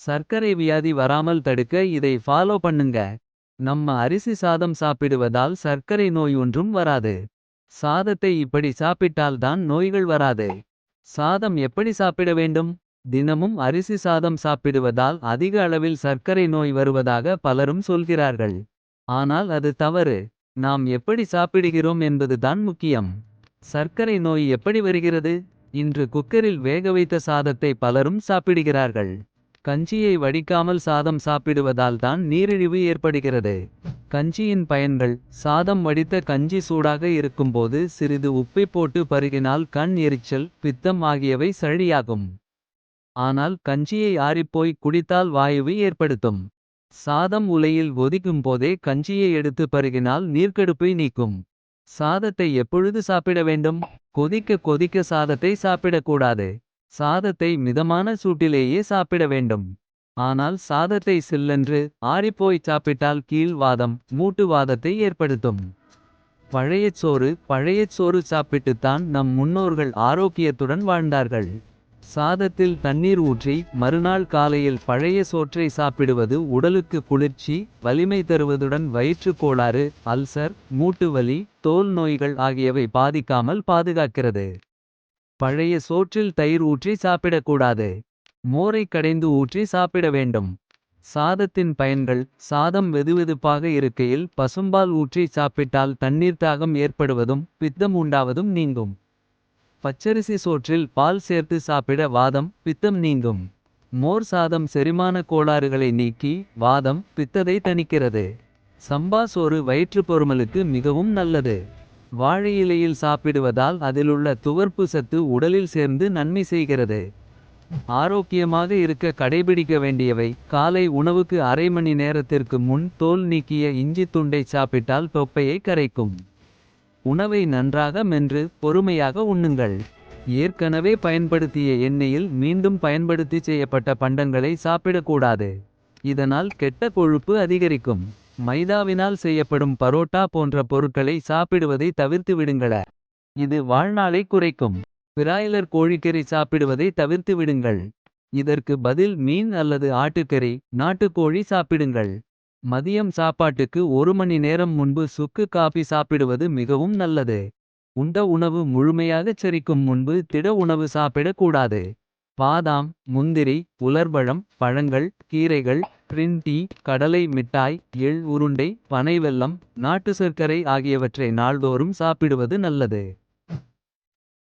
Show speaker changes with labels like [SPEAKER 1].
[SPEAKER 1] சர்க்கரை வியாதி வராமல் தடுக்க இதை ஃபாலோ பண்ணுங்க. நம்ம அரிசி சாதம் சாப்பிடுவதால் சர்க்கரை நோய் ஒன்றும் வராது. சாதத்தை இப்படி சாப்பிட்டால் தான் நோய்கள் வராது. சாதம் எப்படி சாப்பிட வேண்டும்? தினமும் அரிசி சாதம் சாப்பிடுவதால் அதிக அளவில் சர்க்கரை நோய் வருவதாக பலரும் சொல்கிறார்கள். ஆனால் அது தவறு. நாம் எப்படி சாப்பிடுகிறோம் என்பதுதான் முக்கியம். சர்க்கரை நோய் எப்படி வருகிறது? இன்று குக்கரில் வேகவைத்த சாதத்தை பலரும் சாப்பிடுகிறார்கள். கஞ்சியை வடிக்காமல் சாதம் சாப்பிடுவதால் தான் நீரிழிவு ஏற்படுகிறது. கஞ்சியின் பயன்கள்: சாதம் வடித்த கஞ்சி சூடாக இருக்கும்போது சிறிது உப்பை போட்டு பருகினால் கண் எரிச்சல், பித்தம் ஆகியவை சரியாகும். ஆனால் கஞ்சியை ஆறிப்போய் குடித்தால் வாயுவை ஏற்படுத்தும். சாதம் உலையில் கொதிக்கும் போதே கஞ்சியை எடுத்து பருகினால் நீர்க்கடுப்பை நீக்கும். சாதத்தை எப்பொழுது சாப்பிட வேண்டும்? கொதிக்க கொதிக்க சாதத்தை சாப்பிடக்கூடாது. சாதத்தை மிதமான சூட்டிலேயே சாப்பிட வேண்டும். ஆனால் சாதத்தை சில்லென்று ஆறிப்போய் சாப்பிட்டால் கீழ் வாதம், மூட்டு வாதத்தை ஏற்படுத்தும். பழையச்சோறு சாப்பிட்டுத்தான் நம் முன்னோர்கள் ஆரோக்கியத்துடன் வாழ்ந்தார்கள். சாதத்தில் தண்ணீர் ஊற்றி மறுநாள் காலையில் பழைய சோற்றை சாப்பிடுவது உடலுக்கு குளிர்ச்சி, வலிமை தருவதுடன் வயிற்றுக் கோளாறு, அல்சர், மூட்டு வலி, தோல் நோய்கள் ஆகியவை பாதிக்காமல் பாதுகாக்கிறது. பழைய சோற்றில் தயிர் ஊற்றி சாப்பிடக்கூடாது. மோரை கடைந்து ஊற்றி சாப்பிட வேண்டும். சாதத்தின் பயன்கள்: சாதம் வெதுவெதுப்பாக இருக்கையில் பசும்பால் ஊற்றி சாப்பிட்டால் தண்ணீர் தாகம் ஏற்படுவதும் பித்தம் உண்டாவதும் நீங்கும். பச்சரிசி சோற்றில் பால் சேர்த்து சாப்பிட வாதம், பித்தம் நீங்கும். மோர் சாதம் செரிமான கோளாறுகளை நீக்கி வாதம், பித்தத்தை தணிக்கிறது. சம்பா சோறு வயிற்றுப்பொருமலுக்கு மிகவும் நல்லது. வாழை இலையில் சாப்பிடுவதால் அதிலுள்ள துவர்ப்பு சத்து உடலில் சேர்ந்து நன்மை செய்கிறது. ஆரோக்கியமாக இருக்க கடைபிடிக்க வேண்டியவை: காலை உணவுக்கு அரை மணி நேரத்திற்கு முன் தோல் நீக்கிய இஞ்சி துண்டை சாப்பிட்டால் தொப்பையை கரைக்கும். உணவை நன்றாக மென்று பொறுமையாக உண்ணுங்கள். ஏற்கனவே பயன்படுத்திய எண்ணெயில் மீண்டும் பயன்படுத்தி செய்யப்பட்ட பண்டங்களை சாப்பிடக்கூடாது. இதனால் கெட்ட கொழுப்பு அதிகரிக்கும். மைதாவினால் செய்யப்படும் பரோட்டா போன்ற பொருட்களை சாப்பிடுவதை தவிர்த்து விடுங்கள. இது வாழ்நாளை குறைக்கும். பிராய்லர் கோழிக்கறி சாப்பிடுவதை தவிர்த்து விடுங்கள். இதற்கு பதில் மீன் அல்லது ஆட்டுக்கறி, நாட்டுக்கோழி சாப்பிடுங்கள். மதியம் சாப்பாட்டுக்கு ஒரு மணி நேரம் முன்பு சுக்கு காபி சாப்பிடுவது மிகவும் நல்லது. உண்ட உணவு முழுமையாகச் செரிக்கும் முன்பு திட உணவு சாப்பிடக் கூடாது. பாதாம், முந்திரி, உலர்பழம், பழங்கள், கீரைகள், கிரீன் டீ, கடலை மிட்டாய், எள் உருண்டை, பனை வெல்லம், நாட்டு சர்க்கரை ஆகியவற்றை நாள்தோறும் சாப்பிடுவது நல்லது.